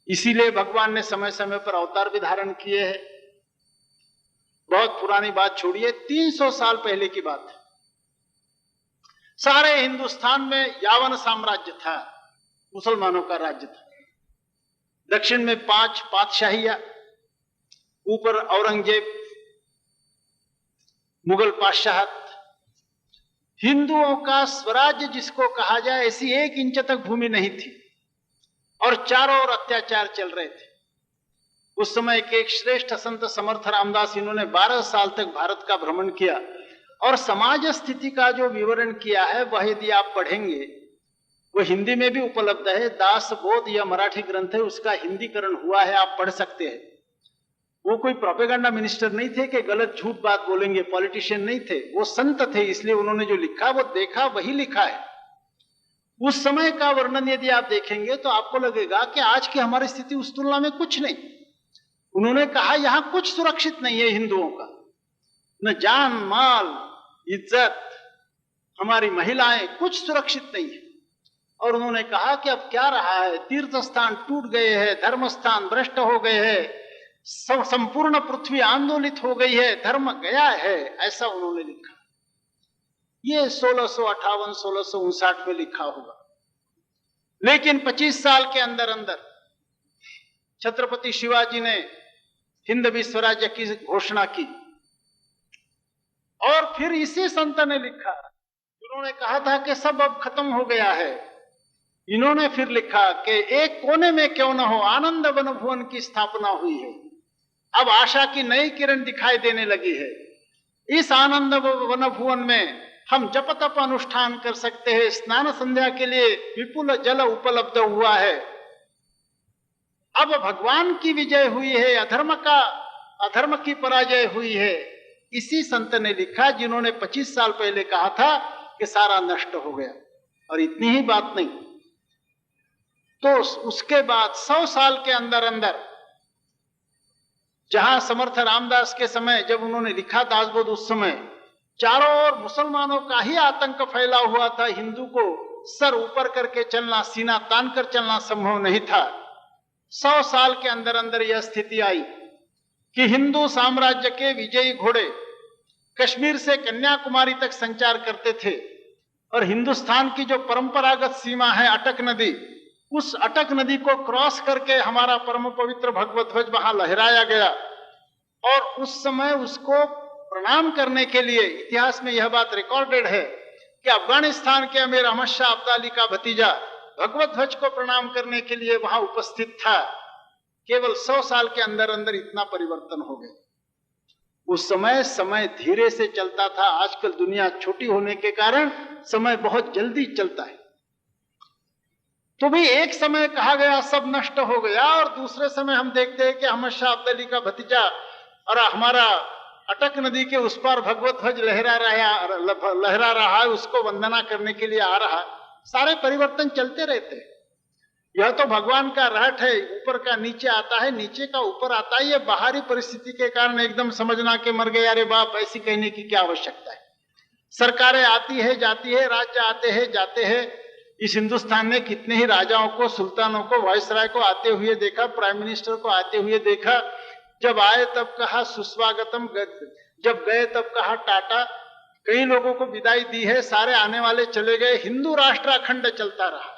इसीलिए भगवान ने समय समय पर अवतार भी धारण किए हैं। बहुत पुरानी बात छोड़िए, 300 साल पहले की बात है। सारे हिंदुस्तान में यावन साम्राज्य था, मुसलमानों का राज्य था। दक्षिण में 5 पातशाहियां, ऊपर औरंगजेब, मुगल पातशाहत। हिंदुओं का स्वराज्य जिसको कहा जाए, ऐसी 1 इंच तक भूमि नहीं थी और चारों ओर अत्याचार चल रहे थे। उस समय के एक श्रेष्ठ संत समर्थ रामदास, इन्होंने 12 साल तक भारत का भ्रमण किया और समाज स्थिति का जो विवरण किया है वह यदि आप पढ़ेंगे, वो हिंदी में भी उपलब्ध है। दास बोध यह मराठी ग्रंथ है, उसका हिंदीकरण हुआ है, आप पढ़ सकते हैं। वो कोई प्रोपेगेंडा मिनिस्टर नहीं थे कि गलत झूठ बात बोलेंगे, पॉलिटिशियन नहीं थे, वो संत थे। इसलिए उन्होंने जो लिखा वो देखा वही लिखा है। उस समय का वर्णन यदि आप देखेंगे तो आपको लगेगा कि आज की हमारी स्थिति उस तुलना में कुछ नहीं। उन्होंने कहा यहां कुछ सुरक्षित नहीं है हिंदुओं का, न जान माल इज्जत, हमारी महिलाएं, कुछ सुरक्षित नहीं है। और उन्होंने कहा कि अब क्या रहा है, तीर्थ स्थान टूट गए हैं, धर्म स्थान भ्रष्ट हो गए हैं, संपूर्ण पृथ्वी आंदोलित हो गई है, धर्म गया है, ऐसा उन्होंने लिखा। ये 1658 1659 में लिखा होगा। लेकिन 25 साल के अंदर अंदर छत्रपति शिवाजी ने हिंद विश्वराज्य की घोषणा की। और फिर इसी संत ने लिखा, उन्होंने कहा था कि सब अब खत्म हो गया है, इन्होंने फिर लिखा कि एक कोने में क्यों न हो आनंद वन भुवन की स्थापना हुई है। अब आशा की नई किरण दिखाई देने लगी है। इस आनंद वन भुवन में हम जप तप अनुष्ठान कर सकते हैं, स्नान संध्या के लिए विपुल जल उपलब्ध हुआ है। अब भगवान की विजय हुई है, अधर्म की पराजय हुई है। इसी संत ने लिखा जिन्होंने 25 साल पहले कहा था कि सारा नष्ट हो गया। और इतनी ही बात नहीं, तो उसके बाद 100 साल के अंदर अंदर, जहां समर्थ रामदास के समय जब उन्होंने लिखा दासबोध, उस समय चारों ओर मुसलमानों का ही आतंक फैला हुआ था। हिंदू को सर ऊपर करके चलना, सीना तान कर चलना संभव नहीं था। 100 साल के अंदर अंदर यह स्थिति आई कि हिंदू साम्राज्य के विजयी घोड़े कश्मीर से कन्याकुमारी तक संचार करते थे और हिंदुस्तान की जो परंपरागत सीमा है अटक नदी, उस अटक नदी को क्रॉस करके हमारा परम पवित्र भगवत ध्वज वहां लहराया गया। और उस समय उसको प्रणाम करने के लिए इतिहास में यह बात रिकॉर्डेड है कि अफगानिस्तान के अमीर अहमद शाह अब्दाली का भतीजा भगवत ध्वज को प्रणाम करने के लिए वहां उपस्थित था। केवल 100 साल के अंदर अंदर इतना परिवर्तन हो गया। उस समय धीरे से चलता था। आजकल दुनिया छोटी होने के कारण समय बहुत जल्दी चलता है। तो भी एक समय कहा गया सब नष्ट हो गया, और दूसरे समय हम देखते हैं कि अहमद शाह अब्दाली का भतीजा और हमारा अटक नदी के उस पार भगवत ध्वज लहरा रहा है, उसको वंदना करने के लिए आ रहा। सारे परिवर्तन चलते रहते हैं। यह तो भगवान का रहट है, ऊपर का नीचे आता है, नीचे का ऊपर आता है। ये बाहरी परिस्थिति के कारण एकदम समझना के मर गए, अरे बाप, ऐसी कहने की क्या आवश्यकता है। सरकारें आती है जाती है, राज्य आते हैं जाते हैं। इस हिंदुस्तान ने कितने ही राजाओं को, सुल्तानों को, वायसराय को आते हुए देखा, प्राइम मिनिस्टर को आते हुए देखा। जब आए तब कहा सुस्वागतम, जब गए तब कहा टाटा। कई लोगों को विदाई दी है, सारे आने वाले चले गए। हिंदू राष्ट्र अखंड चलता रहा।